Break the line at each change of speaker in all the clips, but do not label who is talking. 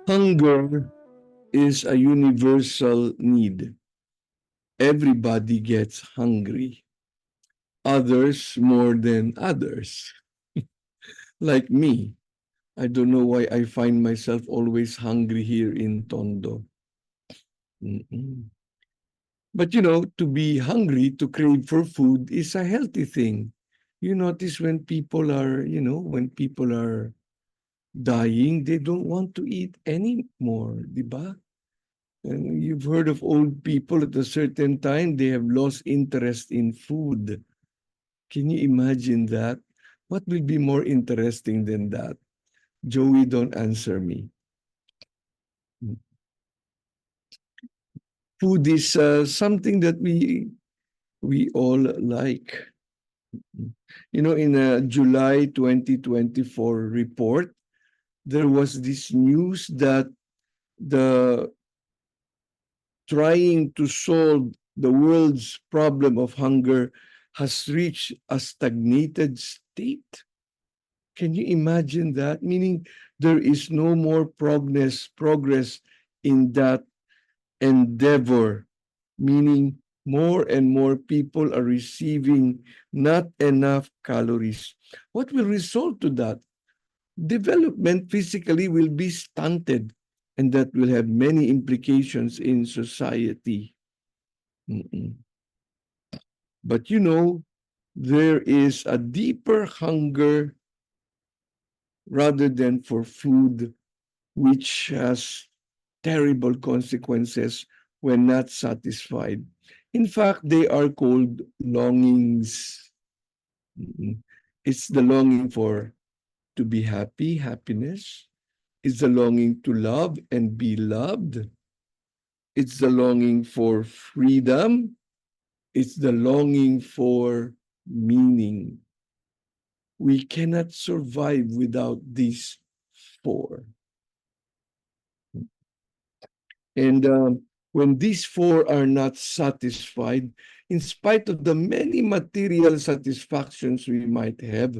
Hunger is a universal need. Everybody gets hungry, others more than others. Like me, I don't know why I find myself always hungry here in Tondo. Mm-mm. But to be hungry, to crave for food is a healthy thing. You notice when people are dying, they don't want to eat anymore, di ba? And you've heard of old people at a certain time, they have lost interest in food. Can you imagine that? What will be more interesting than that? Joey, don't answer me. Food is something that we all like. In a July 2024 report, there was this news that the trying to solve the world's problem of hunger has reached a stagnated state. Can you imagine that? Meaning there is no more progress in that endeavor, meaning more and more people are receiving not enough calories. What will result to that? Development physically will be stunted, and that will have many implications in society. Mm-mm. But there is a deeper hunger rather than for food, which has terrible consequences when not satisfied. In fact, they are called longings. Mm-mm. It's the longing for to be happy, happiness. It's the longing to love and be loved. It's the longing for freedom. It's the longing for meaning. We cannot survive without these four. And when these four are not satisfied, in spite of the many material satisfactions we might have,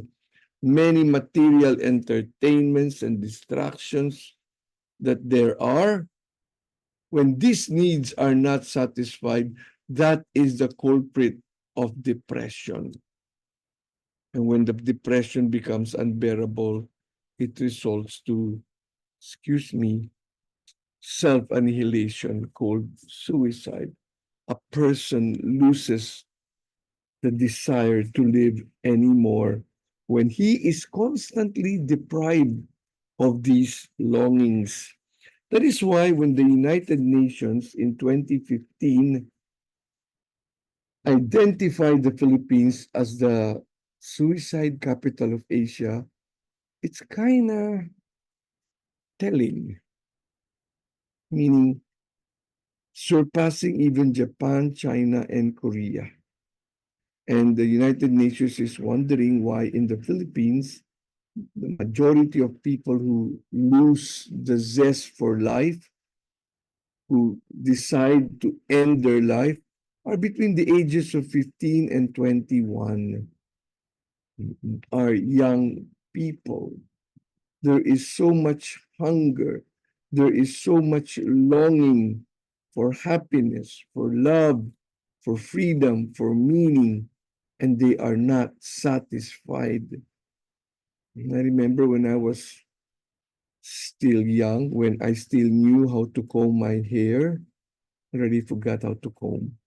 many material entertainments and distractions that there are, when these needs are not satisfied, that is the culprit of depression. And when the depression becomes unbearable, it results to, excuse me, self-annihilation called suicide. A person loses the desire to live anymore when he is constantly deprived of these longings. That is why when the United Nations in 2015 identified the Philippines as the suicide capital of Asia, it's kind of telling, meaning surpassing even Japan, China, and Korea. And the United Nations is wondering why in the Philippines, the majority of people who lose the zest for life, who decide to end their life, are between the ages of 15 and 21, are young people. There is so much hunger. There is so much longing for happiness, for love, for freedom, for meaning, and they are not satisfied. And I remember when I was still young, when I still knew how to comb my hair, I already forgot how to comb.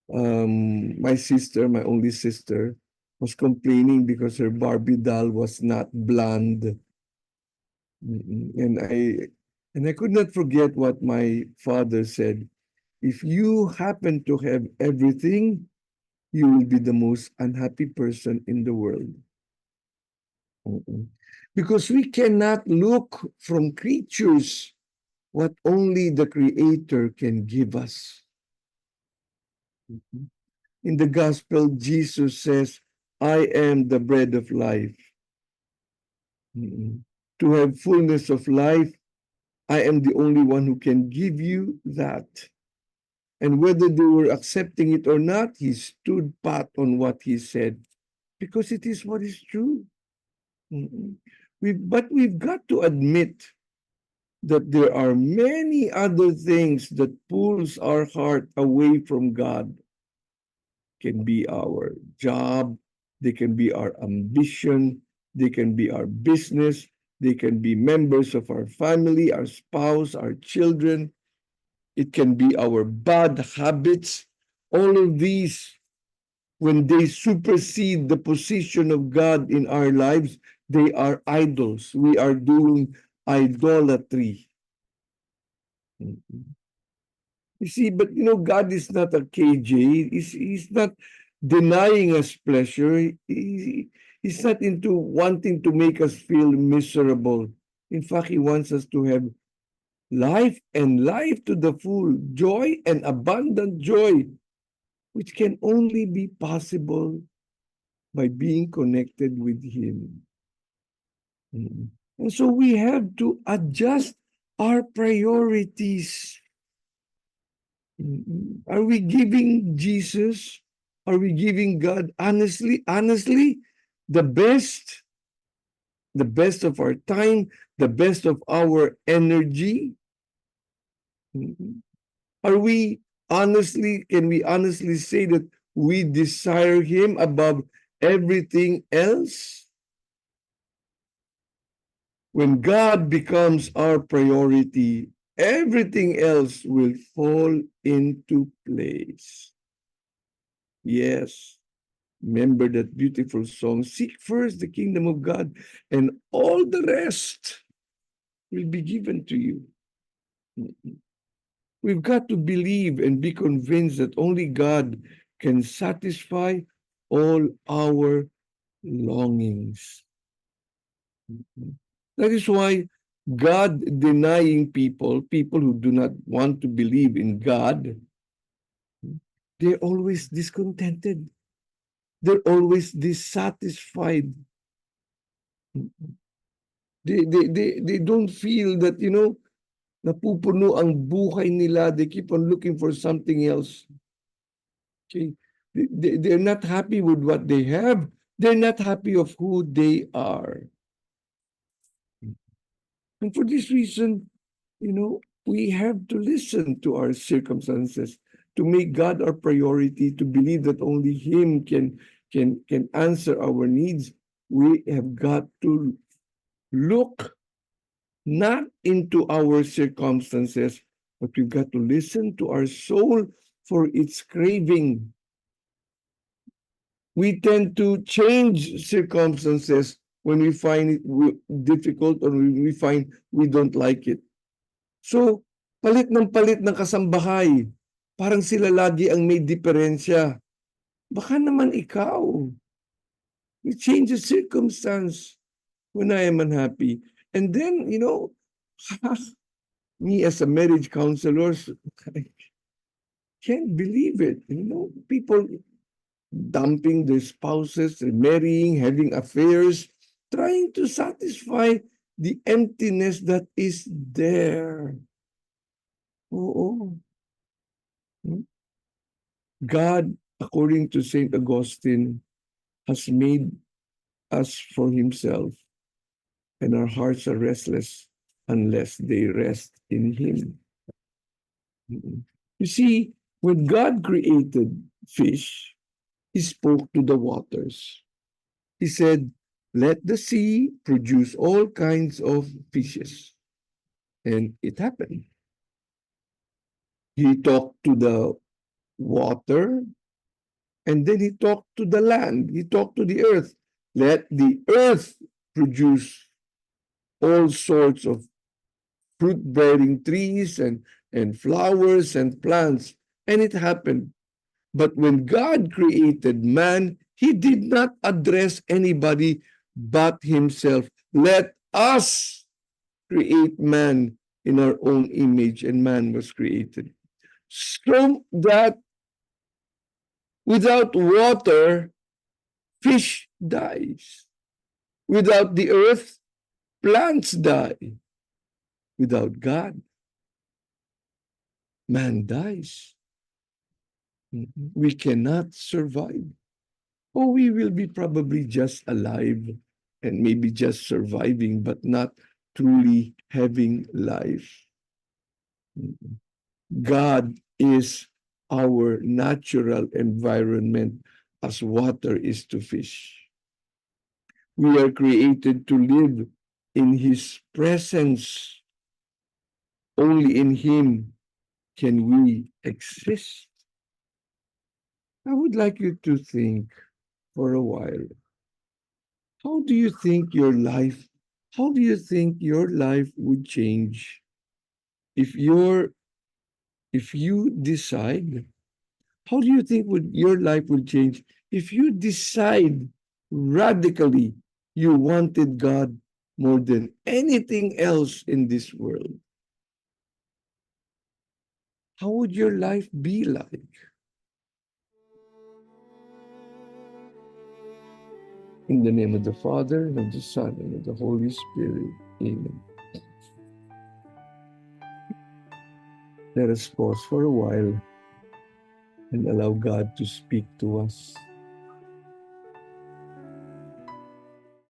My sister, my only sister, was complaining because her Barbie doll was not blonde. Mm-mm. And I could not forget what my father said. If you happen to have everything, you will be the most unhappy person in the world. Mm-mm. Because we cannot look from creatures what only the Creator can give us. Mhm. In the gospel, Jesus says, I am the bread of life. Mm-mm. To have fullness of life, I am the only one who can give you that. And whether they were accepting it or not, he stood pat on what he said because it is what is true. Mm-mm. But we've got to admit that there are many other things that pulls our heart away from God. Can be our job, they can be our ambition, they can be our business, they can be members of our family, our spouse, our children. It can be our bad habits. All of these, when they supersede the position of God in our lives, they are idols. We are doing idolatry. You see, but God is not a KJ. He's not denying us pleasure. He's not into wanting to make us feel miserable. In fact, He wants us to have life and life to the full, joy and abundant joy, which can only be possible by being connected with Him. And so we have to adjust our priorities. Are we giving Jesus? Are we giving God honestly, the best, the best of our time, the best of our energy? Are we can we honestly say that we desire Him above everything else? When God becomes our priority, everything else will fall into place. Yes. Remember that beautiful song, seek first the kingdom of God, and all the rest will be given to you. We've got to believe and be convinced that only God can satisfy all our longings. That is why God denying people who do not want to believe in God, they're always discontented. They're always dissatisfied. They don't feel that, napupuno ang buhay nila. They keep on looking for something else. Okay? They're not happy with what they have. They're not happy of who they are. And for this reason, we have to listen to our circumstances, to make God our priority, to believe that only Him can answer our needs. We have got to look not into our circumstances, but we've got to listen to our soul for its craving. We tend to change circumstances when we find it difficult or when we find we don't like it. So, palit ng kasambahay. Parang sila lagi ang may diferensya. Baka naman ikaw. You change the circumstance when I am unhappy. And then, me as a marriage counselor, I can't believe it. People dumping their spouses, marrying, having affairs, trying to satisfy the emptiness that is there. Oo. God, according to St. Augustine, has made us for Himself, and our hearts are restless unless they rest in Him. You see, when God created fish, He spoke to the waters. He said, let the sea produce all kinds of fishes. And it happened. He talked to the water, and then He talked to the land. He talked to the earth. Let the earth produce all sorts of fruit-bearing trees and flowers and plants. And it happened. But when God created man, He did not address anybody but Himself. Let us create man in our own image, and man was created. So that without water, fish dies. Without the earth, plants die. Without God, man dies. We cannot survive. Or we will be probably just alive and maybe just surviving, but not truly having life. God is our natural environment as water is to fish. We are created to live in His presence. Only in Him can we exist. I would like you to think for a while. How do you think your life, how do you think your life would change if if you decide, how do you think would your life would change if you decide radically you wanted God more than anything else in this world? How would your life be like? In the name of the Father, and of the Son, and of the Holy Spirit. Amen. Let us pause for a while and allow God to speak to us.